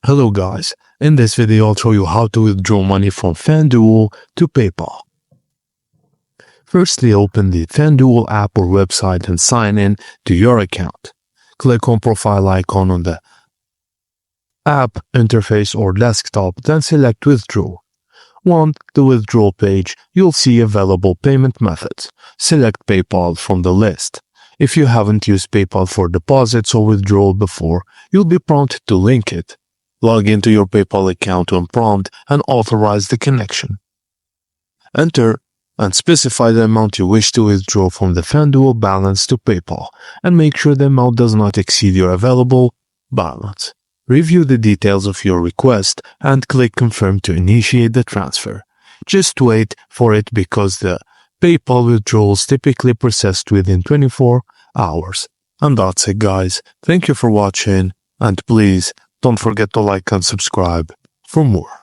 Hello guys, in this video I'll show you how to withdraw money from FanDuel to PayPal. Firstly, open the FanDuel app or website and sign in to your account. Click on profile icon on the app interface or desktop, then select withdraw. On the withdrawal page, you'll see available payment methods. Select PayPal from the list. If you haven't used PayPal for deposits or withdrawal before, you'll be prompted to link it. Log into your PayPal account when prompted and authorize the connection. Enter and specify the amount you wish to withdraw from the FanDuel balance to PayPal, and make sure the amount does not exceed your available balance. Review the details of your request and click Confirm to initiate the transfer. Just wait for it because the PayPal withdrawals typically processed within 24 hours. And that's it guys. Thank you for watching, and please don't forget to like and subscribe for more.